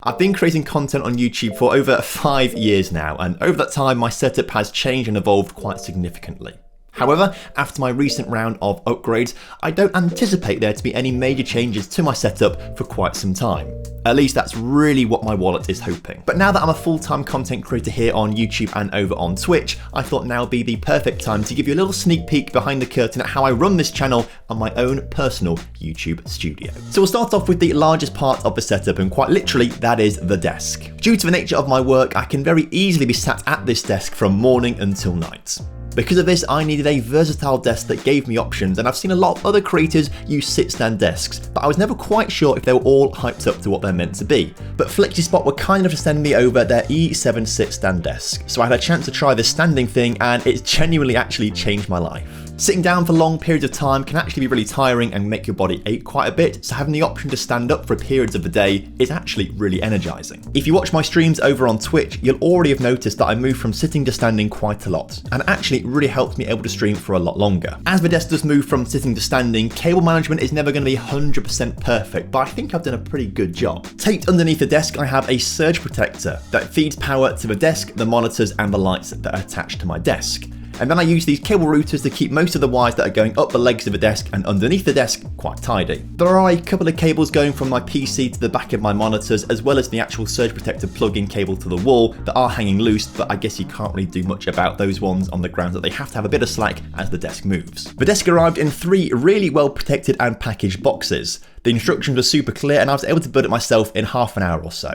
I've been creating content on YouTube for over 5 years now, and over that time my setup has changed and evolved quite significantly. However, after my recent round of upgrades, I don't anticipate there to be any major changes to my setup for quite some time. At least that's really what my wallet is hoping. But now that I'm a full-time content creator here on YouTube and over on Twitch, I thought now would be the perfect time to give you a little sneak peek behind the curtain at how I run this channel on my own personal YouTube studio. So we'll start off with the largest part of the setup, and quite literally that is the desk. Due to the nature of my work, I can very easily be sat at this desk from morning until night. Because of this, I needed a versatile desk that gave me options, and I've seen a lot of other creators use sit-stand desks, but I was never quite sure if they were all hyped up to what they're meant to be. But FlexiSpot were kind enough to send me over their E7 sit-stand desk, so I had a chance to try this standing thing, and it's genuinely actually changed my life. Sitting down for long periods of time can actually be really tiring and make your body ache quite a bit, so having the option to stand up for periods of the day is actually really energizing. If you watch my streams over on Twitch, you'll already have noticed that I moved from sitting to standing quite a lot, and actually it really helps me able to stream for a lot longer. As the desk does move from sitting to standing, cable management is never going to be 100% perfect, but I think I've done a pretty good job. Taped underneath the desk, I have a surge protector that feeds power to the desk, the monitors, and the lights that are attached to my desk. And then I use these cable routers to keep most of the wires that are going up the legs of the desk and underneath the desk quite tidy. There are a couple of cables going from my PC to the back of my monitors, as well as the actual surge protector plug-in cable to the wall that are hanging loose, but I guess you can't really do much about those ones on the grounds that they have to have a bit of slack as the desk moves. The desk arrived in 3 really well protected and packaged boxes. The instructions were super clear and I was able to build it myself in half an hour or so.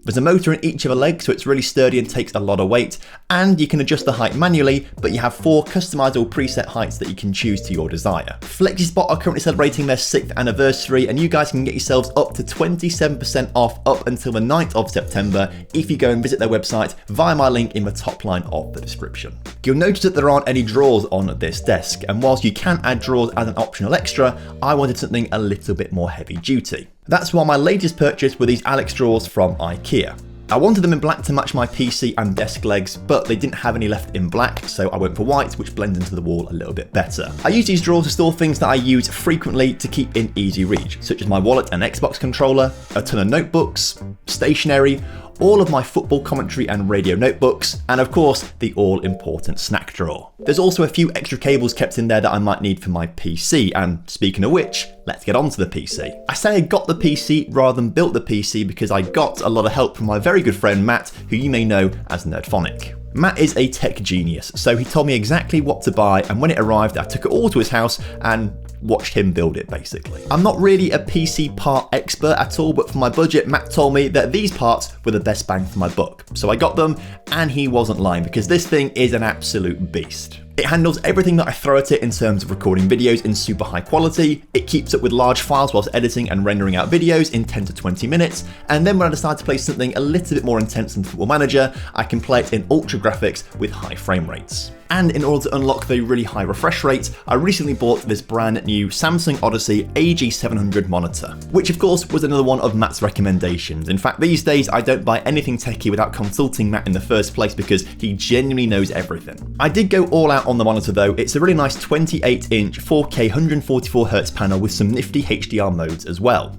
There's a motor in each of the legs, so it's really sturdy and takes a lot of weight, and you can adjust the height manually, but you have 4 customizable preset heights that you can choose to your desire. FlexiSpot are currently celebrating their 6th anniversary, and you guys can get yourselves up to 27% off up until the 9th of September if you go and visit their website via my link in the top line of the description. You'll notice that there aren't any drawers on this desk, and whilst you can add drawers as an optional extra, I wanted something a little bit more heavy duty. That's why my latest purchase were these Alex drawers from IKEA. I wanted them in black to match my PC and desk legs, but they didn't have any left in black, so I went for white, which blends into the wall a little bit better. I use these drawers to store things that I use frequently to keep in easy reach, such as my wallet and Xbox controller, a ton of notebooks, stationery, all of my football commentary and radio notebooks, and of course, the all-important snack drawer. There's also a few extra cables kept in there that I might need for my PC, and speaking of which, let's get on to the PC. I say I got the PC rather than built the PC because I got a lot of help from my very good friend Matt, who you may know as Nerdphonic. Matt is a tech genius, so he told me exactly what to buy, and when it arrived, I took it all to his house and watched him build it basically. I'm not really a PC part expert at all, but for my budget, Matt told me that these parts were the best bang for my buck. So I got them, and he wasn't lying because this thing is an absolute beast. It handles everything that I throw at it in terms of recording videos in super high quality, it keeps up with large files whilst editing and rendering out videos in 10 to 20 minutes, and then when I decide to play something a little bit more intense than Football Manager, I can play it in ultra graphics with high frame rates. And in order to unlock the really high refresh rate, I recently bought this brand new Samsung Odyssey AG700 monitor, which of course was another one of Matt's recommendations. In fact, these days I don't buy anything techie without consulting Matt in the first place because he genuinely knows everything. I did go all out on the monitor though. It's a really nice 28-inch 4K 144Hz panel with some nifty HDR modes as well.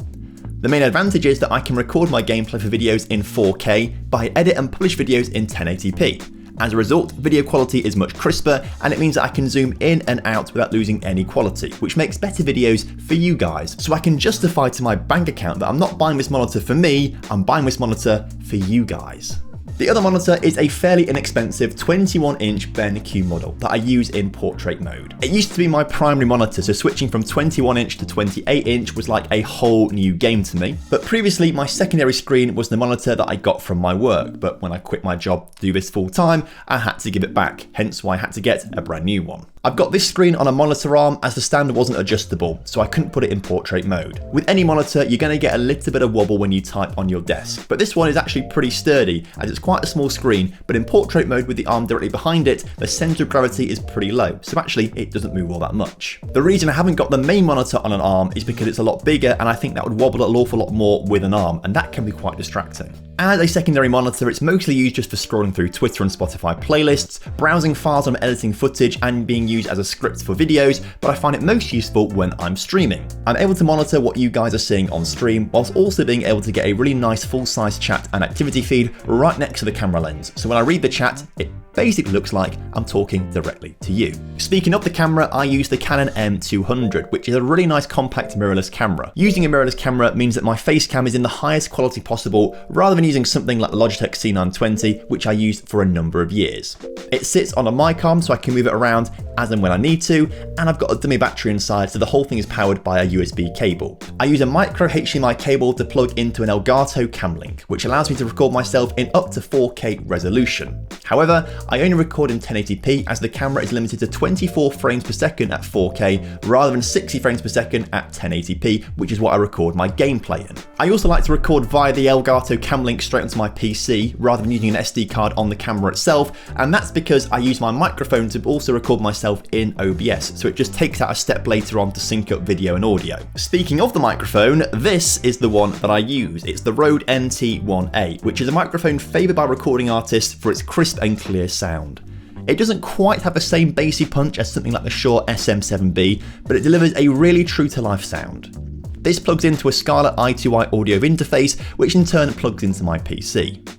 The main advantage is that I can record my gameplay for videos in 4K, but I edit and publish videos in 1080p. As a result, video quality is much crisper, and it means that I can zoom in and out without losing any quality, which makes better videos for you guys. So I can justify to my bank account that I'm not buying this monitor for me, I'm buying this monitor for you guys. The other monitor is a fairly inexpensive 21-inch BenQ model that I use in portrait mode. It used to be my primary monitor, so switching from 21-inch to 28-inch was like a whole new game to me. But previously, my secondary screen was the monitor that I got from my work, but when I quit my job to do this full time, I had to give it back, hence why I had to get a brand new one. I've got this screen on a monitor arm as the stand wasn't adjustable, so I couldn't put it in portrait mode. With any monitor, you're going to get a little bit of wobble when you type on your desk, but this one is actually pretty sturdy as it's quite a small screen, but in portrait mode with the arm directly behind it, the centre of gravity is pretty low, so actually it doesn't move all that much. The reason I haven't got the main monitor on an arm is because it's a lot bigger and I think that would wobble an awful lot more with an arm, and that can be quite distracting. As a secondary monitor, it's mostly used just for scrolling through Twitter and Spotify playlists, browsing files when I'm editing footage, and being used as a script for videos, but I find it most useful when I'm streaming. I'm able to monitor what you guys are seeing on stream, whilst also being able to get a really nice full-size chat and activity feed right next to the camera lens. So when I read the chat, it basically looks like I'm talking directly to you. Speaking of the camera, I use the Canon M200, which is a really nice compact mirrorless camera. Using a mirrorless camera means that my face cam is in the highest quality possible, rather than using something like the Logitech C920, which I used for a number of years. It sits on a mic arm so I can move it around as and when I need to, and I've got a dummy battery inside, so the whole thing is powered by a USB cable. I use a micro HDMI cable to plug into an Elgato cam link, which allows me to record myself in up to 4K resolution. However, I only record in 1080p as the camera is limited to 24 frames per second at 4K rather than 60 frames per second at 1080p, which is what I record my gameplay in. I also like to record via the Elgato cam link straight onto my PC rather than using an SD card on the camera itself, and that's because I use my microphone to also record myself in OBS, so it just takes that a step later on to sync up video and audio. Speaking of the microphone, this is the one that I use. It's the Rode NT1A, which is a microphone favoured by recording artists for its crisp and clear sound. It doesn't quite have the same bassy punch as something like the Shure SM7B, but it delivers a really true-to-life sound. This plugs into a Scarlett i2i audio interface, which in turn plugs into my PC.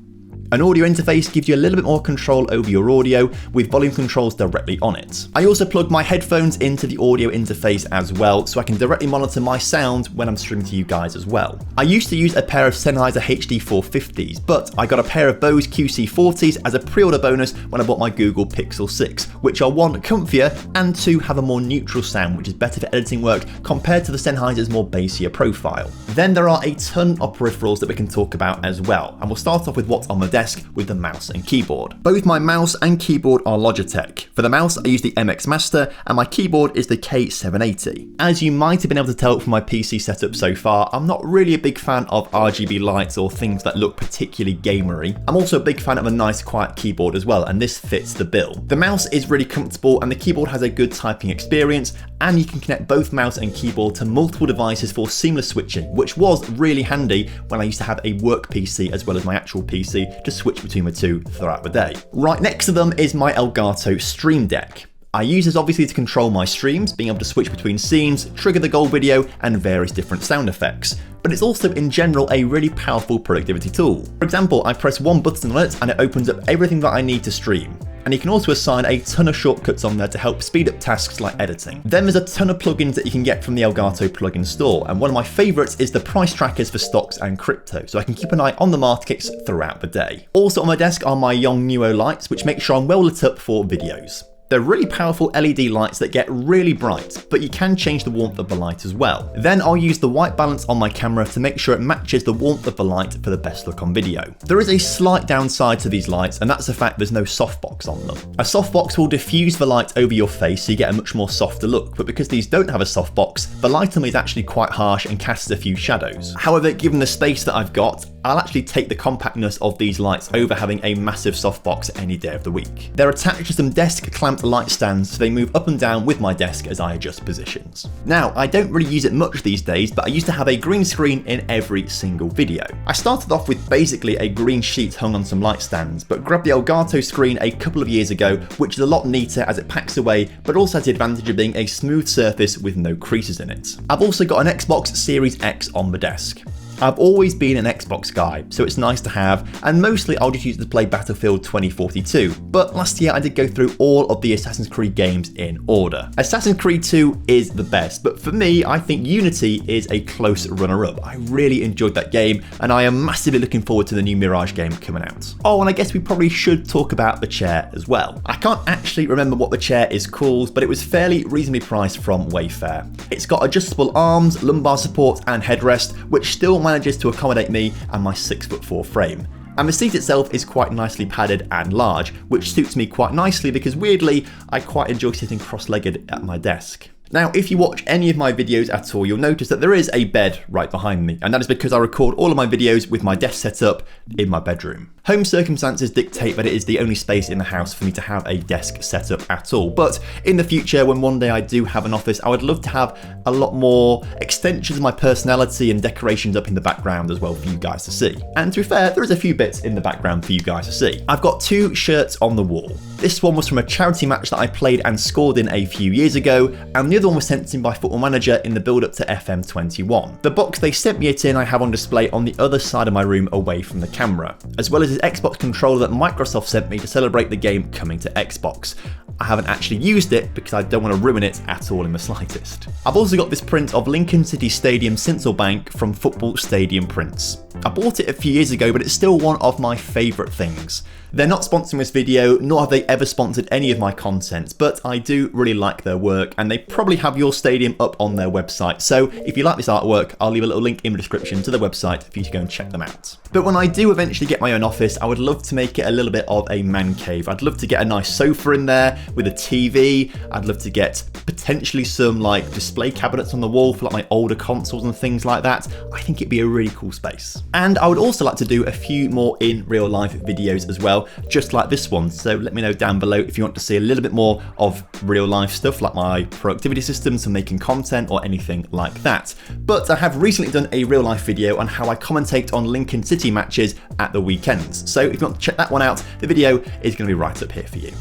An audio interface gives you a little bit more control over your audio with volume controls directly on it. I also plug my headphones into the audio interface as well, so I can directly monitor my sound when I'm streaming to you guys as well. I used to use a pair of Sennheiser HD450s, but I got a pair of Bose QC40s as a pre-order bonus when I bought my Google Pixel 6, which are 1, comfier, and 2, have a more neutral sound, which is better for editing work compared to the Sennheiser's more bassier profile. Then there are a ton of peripherals that we can talk about as well, and we'll start off with what's on the desk with the mouse and keyboard. Both my mouse and keyboard are Logitech. For the mouse, I use the MX Master, and my keyboard is the K780. As you might have been able to tell from my PC setup so far, I'm not really a big fan of RGB lights or things that look particularly gamery. I'm also a big fan of a nice quiet keyboard as well, and this fits the bill. The mouse is really comfortable and the keyboard has a good typing experience, and you can connect both mouse and keyboard to multiple devices for seamless switching, which was really handy when I used to have a work PC as well as my actual PC to switch between the two throughout the day. Right next to them is my Elgato Stream Deck. I use this obviously to control my streams, being able to switch between scenes, trigger the goal video, and various different sound effects. But it's also in general a really powerful productivity tool. For example, I press one button on it and it opens up everything that I need to stream. And you can also assign a ton of shortcuts on there to help speed up tasks like editing. Then there's a ton of plugins that you can get from the Elgato plugin store, and one of my favourites is the price trackers for stocks and crypto, so I can keep an eye on the markets throughout the day. Also on my desk are my Yongnuo lights, which make sure I'm well lit up for videos. They're really powerful LED lights that get really bright, but you can change the warmth of the light as well. Then I'll use the white balance on my camera to make sure it matches the warmth of the light for the best look on video. There is a slight downside to these lights, and that's the fact there's no softbox on them. A softbox will diffuse the light over your face so you get a much more softer look, but because these don't have a softbox, the light on me is actually quite harsh and casts a few shadows. However, given the space that I've got, I'll actually take the compactness of these lights over having a massive softbox any day of the week. They're attached to some desk clamped light stands, so they move up and down with my desk as I adjust positions. Now, I don't really use it much these days, but I used to have a green screen in every single video. I started off with basically a green sheet hung on some light stands, but grabbed the Elgato screen a couple of years ago, which is a lot neater as it packs away, but also has the advantage of being a smooth surface with no creases in it. I've also got an Xbox Series X on the desk. I've always been an Xbox guy, so it's nice to have, and mostly I'll just use it to play Battlefield 2042, but last year I did go through all of the Assassin's Creed games in order. Assassin's Creed 2 is the best, but for me, I think Unity is a close runner-up. I really enjoyed that game, and I am massively looking forward to the new Mirage game coming out. Oh, and I guess we probably should talk about the chair as well. I can't actually remember what the chair is called, but it was fairly reasonably priced from Wayfair. It's got adjustable arms, lumbar support, and headrest, which still manages to accommodate me and my 6'4" frame. And the seat itself is quite nicely padded and large, which suits me quite nicely because weirdly, I quite enjoy sitting cross-legged at my desk. Now, if you watch any of my videos at all, you'll notice that there is a bed right behind me, and that is because I record all of my videos with my desk set up in my bedroom. Home circumstances dictate that it is the only space in the house for me to have a desk set up at all, but in the future, when one day I do have an office, I would love to have a lot more extensions of my personality and decorations up in the background as well for you guys to see. And to be fair, there is a few bits in the background for you guys to see. I've got 2 shirts on the wall. This one was from a charity match that I played and scored in a few years ago, and the other one was sent in by Football Manager in the build-up to FM21. The box they sent me it in I have on display on the other side of my room away from the camera, as well as this Xbox controller that Microsoft sent me to celebrate the game coming to Xbox. I haven't actually used it because I don't want to ruin it at all in the slightest. I've also got this print of Lincoln City Stadium Sinsel Bank from Football Stadium Prints. I bought it a few years ago, but it's still one of my favourite things. They're not sponsoring this video, nor have they ever sponsored any of my content, but I do really like their work, and they probably have your stadium up on their website. So if you like this artwork, I'll leave a little link in the description to their website for you to go and check them out. But when I do eventually get my own office, I would love to make it a little bit of a man cave. I'd love to get a nice sofa in there with a TV. I'd love to get potentially some like display cabinets on the wall for like my older consoles and things like that. I think it'd be a really cool space. And I would also like to do a few more in real life videos as well, just like this one. So let me know down below if you want to see a little bit more of real life stuff like my productivity systems and making content or anything like that. But I have recently done a real life video on how I commentate on Lincoln City matches at the weekends. So if you want to check that one out, the video is going to be right up here for you.